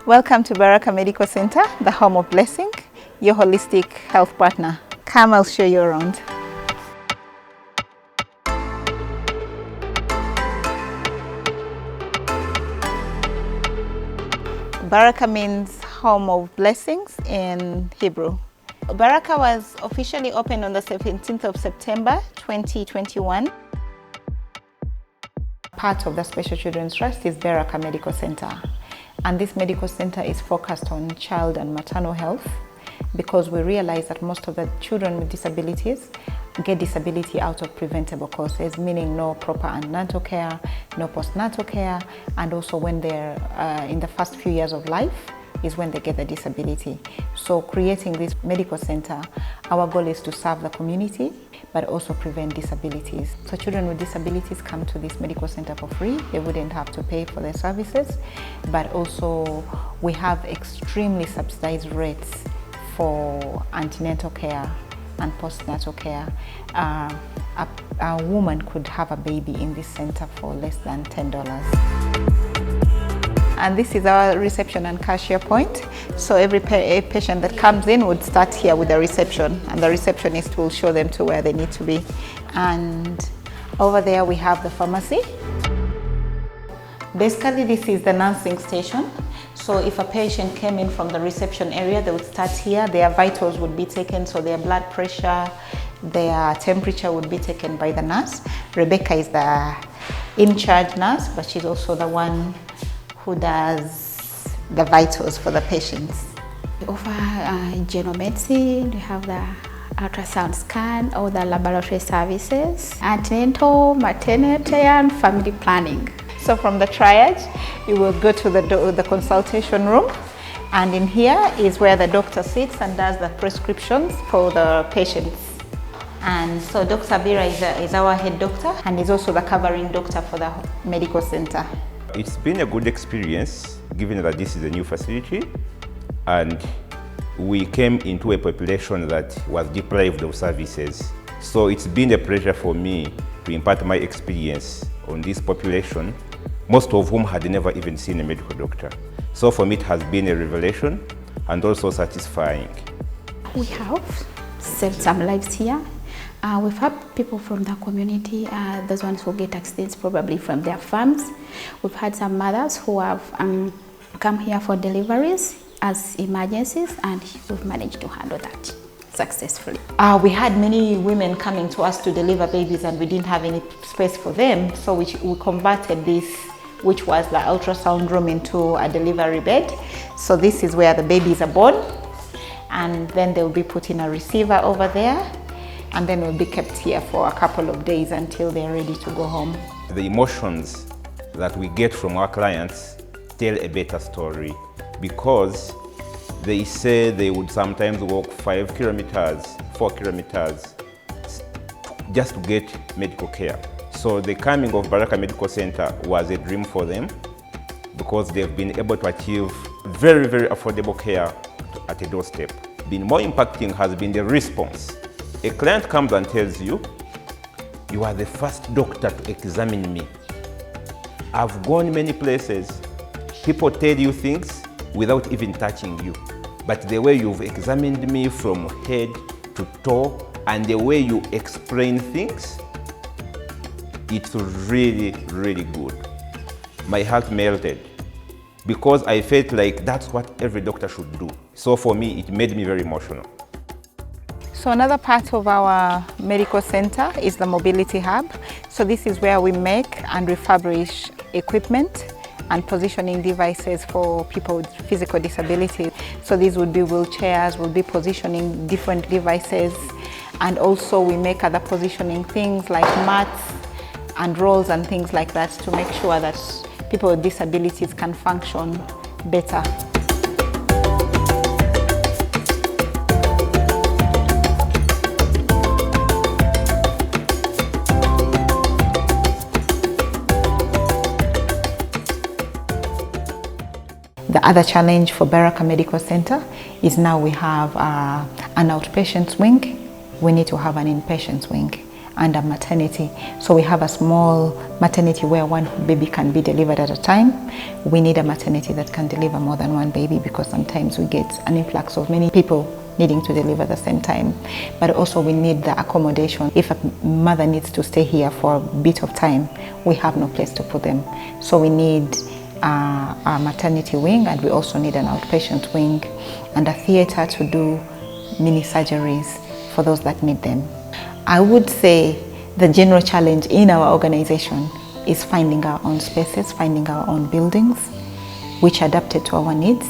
Welcome to Berakhah Medical Center, the home of blessing, your holistic health partner. Come, I'll show you around. Berakhah means home of blessings in Hebrew. Berakhah was officially opened on the 17th of September 2021. Part of the Special Children's Trust is Berakhah Medical Center. And this medical center is focused on child and maternal health because we realize that most of the children with disabilities get disability out of preventable causes, meaning no proper antenatal care, no postnatal care, and also when they're in the first few years of life is when they get the disability. So creating this medical center, our goal is to serve the community, but also prevent disabilities. So children with disabilities come to this medical center for free. They wouldn't have to pay for their services, but also we have extremely subsidized rates for antenatal care and postnatal care. A woman could have a baby in this center for less than $10. And this is our reception and cashier point. So every patient that comes in would start here with the reception, and the receptionist will show them to where they need to be. And over there we have the pharmacy. Basically, this is the nursing station. So if a patient came in from the reception area, they would start here. Their vitals would be taken, so their blood pressure, their temperature would be taken by the nurse. Rebecca is the in-charge nurse, but she's also the one who does the vitals for the patients. We offer general medicine, we have the ultrasound scan, all the laboratory services, antenatal, maternity, and family planning. So from the triage, you will go to the consultation room, and in here is where the doctor sits and does the prescriptions for the patients. And so Dr. Bira is our head doctor, and is also the covering doctor for the medical center. It's been a good experience, given that this is a new facility, and we came into a population that was deprived of services. So it's been a pleasure for me to impart my experience on this population, most of whom had never even seen a medical doctor. So for me, it has been a revelation and also satisfying. We have saved some lives here. We've had people from the community, those ones who get accidents probably from their farms. We've had some mothers who have come here for deliveries as emergencies, and we've managed to handle that successfully. We had many women coming to us to deliver babies, and we didn't have any space for them, so we converted this, which was the ultrasound room, into a delivery bed. So this is where the babies are born, and then they will be put in a receiver over there, and then will be kept here for a couple of days until they're ready to go home. The emotions that we get from our clients tell a better story, because they say they would sometimes walk 5 kilometers, 4 kilometers just to get medical care. So the coming of Berakhah Medical Center was a dream for them, because they've been able to achieve very, very affordable care at a doorstep. Been more impacting has been the response. A client comes and tells you, "You are the first doctor to examine me. I've gone many places. People tell you things without even touching you. But the way you've examined me from head to toe and the way you explain things, it's really, really good." My heart melted, because I felt like that's what every doctor should do. So for me, it made me very emotional. So another part of our medical center is the mobility hub. So this is where we make and refurbish equipment and positioning devices for people with physical disability. So these would be wheelchairs, we'll be positioning different devices, and also we make other positioning things like mats and rolls and things like that to make sure that people with disabilities can function better. The other challenge for Berakhah Medical Center is now we have an outpatient wing. We need to have an inpatient wing. and a maternity. So we have a small maternity where one baby can be delivered at a time. We need a maternity that can deliver more than one baby, because sometimes we get an influx of many people needing to deliver at the same time. But also we need the accommodation. If a mother needs to stay here for a bit of time, we have no place to put them. So we need a maternity wing, and we also need an outpatient wing and a theater to do mini surgeries for those that need them. I would say the general challenge in our organization is finding our own spaces, finding our own buildings, which are adapted to our needs,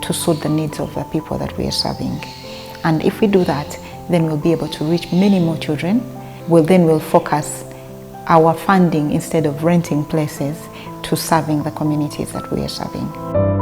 to suit the needs of the people that we are serving. And if we do that, then we'll be able to reach many more children. We'll focus our funding, instead of renting places, to serving the communities that we are serving.